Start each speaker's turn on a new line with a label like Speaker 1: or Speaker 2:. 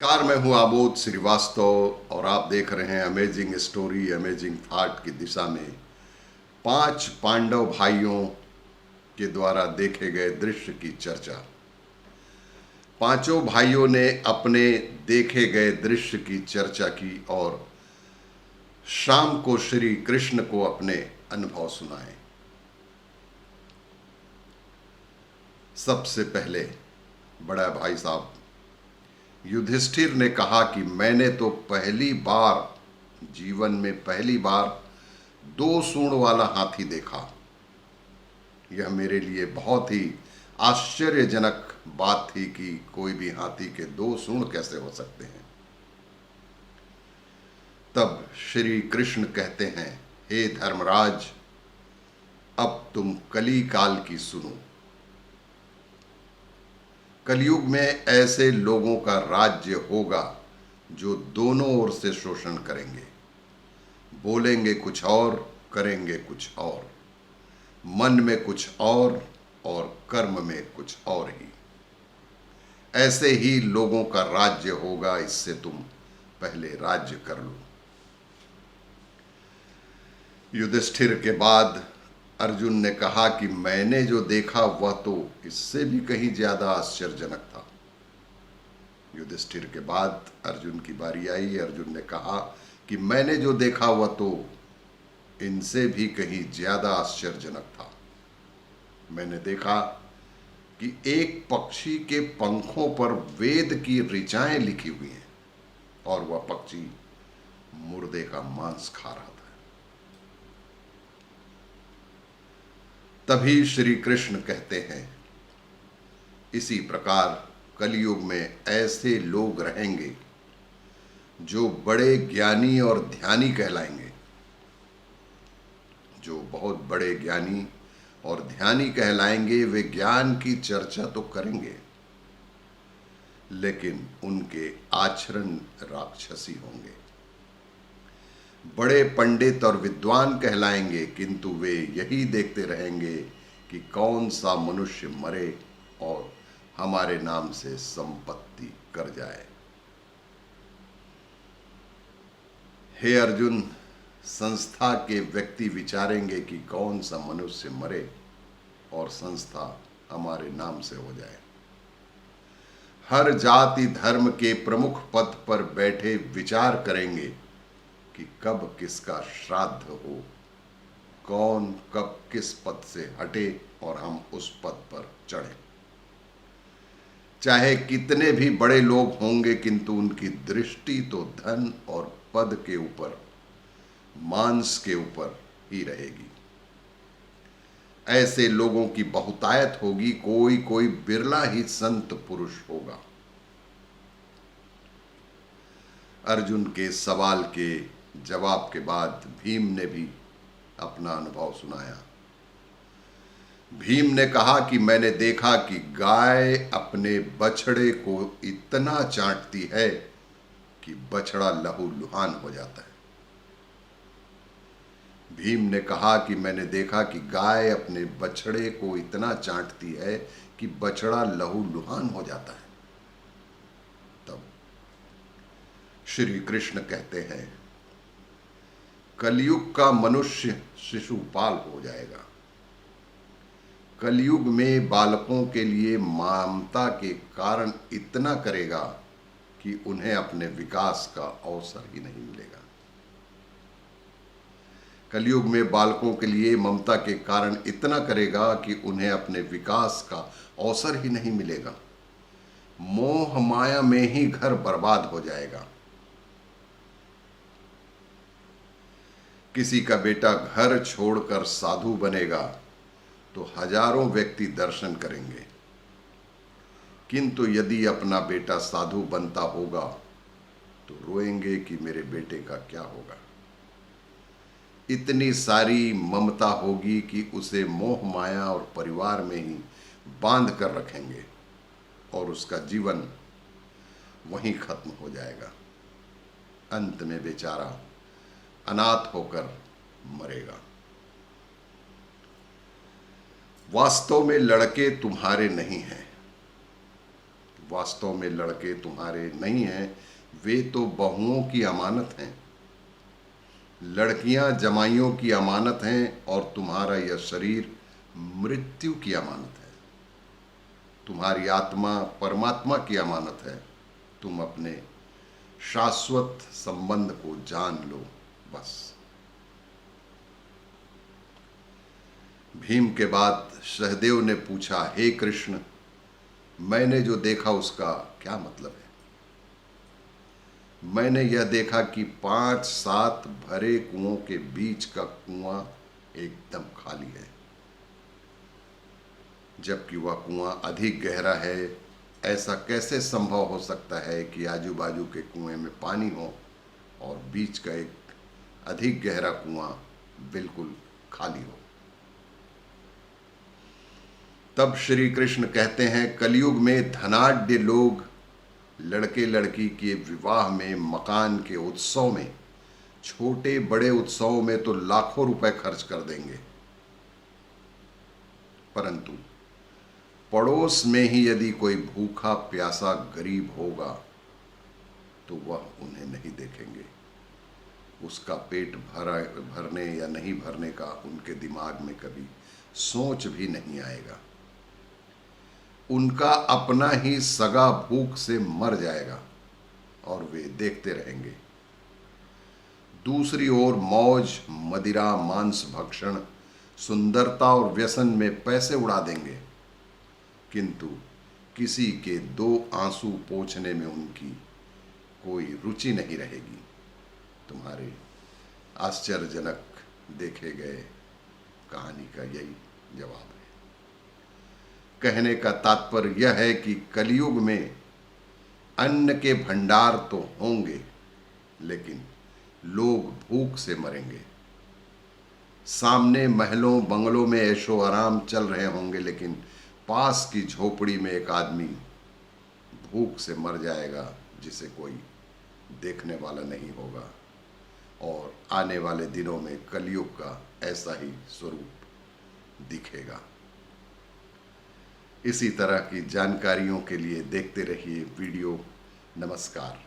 Speaker 1: Car मैं हूं आमोद श्रीवास्तव और आप देख रहे हैं अमेजिंग स्टोरी अमेजिंग थॉट की दिशा में 5 पांडव भाइयों के द्वारा देखे गए दृश्य की चर्चा। पांचों भाइयों ने अपने देखे गए दृश्य की चर्चा की और शाम को श्री कृष्ण को अपने अनुभव सुनाए। सबसे पहले बड़ा भाई साहब युधिष्ठिर ने कहा कि मैंने तो जीवन में पहली बार 2 सूंड वाला हाथी देखा। यह मेरे लिए बहुत ही आश्चर्यजनक बात थी कि कोई भी हाथी के 2 सूंड कैसे हो सकते हैं। तब श्री कृष्ण कहते हैं, हे धर्मराज, अब तुम कली काल की सुनो। कलयुग में ऐसे लोगों का राज्य होगा जो दोनों ओर से शोषण करेंगे, बोलेंगे कुछ और, करेंगे कुछ और, मन में कुछ और कर्म में कुछ और ही। ऐसे ही लोगों का राज्य होगा, इससे तुम पहले राज्य कर लो। युधिष्ठिर के बाद अर्जुन ने कहा कि मैंने जो देखा वह तो इससे भी कहीं ज्यादा आश्चर्यजनक था। युधिष्ठिर के बाद अर्जुन की बारी आई। अर्जुन ने कहा कि मैंने जो देखा वह तो इनसे भी कहीं ज्यादा आश्चर्यजनक था। मैंने देखा कि एक पक्षी के पंखों पर वेद की ऋचाएं लिखी हुई हैं और वह पक्षी मुर्दे का मांस खा रहा था। तभी श्री कृष्ण कहते हैं, इसी प्रकार कलयुग में ऐसे लोग रहेंगे जो बड़े ज्ञानी और ध्यानी कहलाएंगे। जो बहुत बड़े ज्ञानी और ध्यानी कहलाएंगे वे ज्ञान की चर्चा तो करेंगे, लेकिन उनके आचरण राक्षसी होंगे। बड़े पंडित और विद्वान कहलाएंगे, किंतु वे यही देखते रहेंगे कि कौन सा मनुष्य मरे और हमारे नाम से संपत्ति कर जाए। हे अर्जुन, संस्था के व्यक्ति विचारेंगे कि कौन सा मनुष्य मरे और संस्था हमारे नाम से हो जाए। हर जाति धर्म के प्रमुख पद पर बैठे विचार करेंगे कि कब किसका श्राद्ध हो, कौन कब किस पद से हटे और हम उस पद पर चढ़े। चाहे कितने भी बड़े लोग होंगे, किंतु उनकी दृष्टि तो धन और पद के ऊपर, मांस के ऊपर ही रहेगी। ऐसे लोगों की बहुतायत होगी, कोई कोई बिरला ही संत पुरुष होगा। अर्जुन के सवाल के जवाब के बाद भीम ने भी अपना अनुभव सुनाया। भीम ने कहा कि मैंने देखा कि गाय अपने बछड़े को इतना चाटती है कि बछड़ा लहूलुहान हो जाता है। भीम ने कहा कि मैंने देखा कि गाय अपने बछड़े को इतना चाटती है कि बछड़ा लहूलुहान हो जाता है। तब श्री कृष्ण कहते हैं, कलयुग का मनुष्य शिशुपाल हो जाएगा। कलयुग में बालकों के लिए ममता के कारण इतना करेगा कि उन्हें अपने विकास का अवसर ही नहीं मिलेगा। कलयुग में बालकों के लिए ममता के कारण इतना करेगा कि उन्हें अपने विकास का अवसर ही नहीं मिलेगा। मोह माया में ही घर बर्बाद हो जाएगा। किसी का बेटा घर छोड़कर साधु बनेगा तो हजारों व्यक्ति दर्शन करेंगे, किंतु यदि अपना बेटा साधु बनता होगा तो रोएंगे कि मेरे बेटे का क्या होगा। इतनी सारी ममता होगी कि उसे मोह माया और परिवार में ही बांध कर रखेंगे और उसका जीवन वहीं खत्म हो जाएगा। अंत में बेचारा अनाथ होकर मरेगा। वास्तव में लड़के तुम्हारे नहीं हैं, वास्तव में लड़के तुम्हारे नहीं हैं, वे तो बहुओं की अमानत हैं। लड़कियां जमाइयों की अमानत हैं और तुम्हारा यह शरीर मृत्यु की अमानत है। तुम्हारी आत्मा परमात्मा की अमानत है। तुम अपने शाश्वत संबंध को जान लो बस। भीम के बाद सहदेव ने पूछा, हे कृष्ण, मैंने जो देखा उसका क्या मतलब है? मैंने यह देखा कि 5-7 भरे कुओं के बीच का कुआं एकदम खाली है, जबकि वह कुआं अधिक गहरा है। ऐसा कैसे संभव हो सकता है कि आजू बाजू के कुएं में पानी हो और बीच का एक अधिक गहरा कुआं बिल्कुल खाली हो? तब श्री कृष्ण कहते हैं, कलयुग में धनाढ्य लोग लड़के लड़की के विवाह में, मकान के उत्सव में, छोटे बड़े उत्सवों में तो लाखों रुपए खर्च कर देंगे, परंतु पड़ोस में ही यदि कोई भूखा प्यासा गरीब होगा तो वह उन्हें नहीं देखेंगे। उसका पेट भरने या नहीं भरने का उनके दिमाग में कभी सोच भी नहीं आएगा। उनका अपना ही सगा भूख से मर जाएगा और वे देखते रहेंगे। दूसरी ओर मौज, मदिरा, मांस भक्षण, सुंदरता और व्यसन में पैसे उड़ा देंगे, किंतु किसी के 2 आंसू पोंछने में उनकी कोई रुचि नहीं रहेगी। तुम्हारे आश्चर्यजनक देखे गए कहानी का यही जवाब है। कहने का तात्पर्य यह है कि कलयुग में अन्न के भंडार तो होंगे, लेकिन लोग भूख से मरेंगे। सामने महलों बंगलों में ऐशो आराम चल रहे होंगे, लेकिन पास की झोपड़ी में एक आदमी भूख से मर जाएगा, जिसे कोई देखने वाला नहीं होगा। और आने वाले दिनों में कलयुग का ऐसा ही स्वरूप दिखेगा। इसी तरह की जानकारियों के लिए देखते रहिए वीडियो। नमस्कार।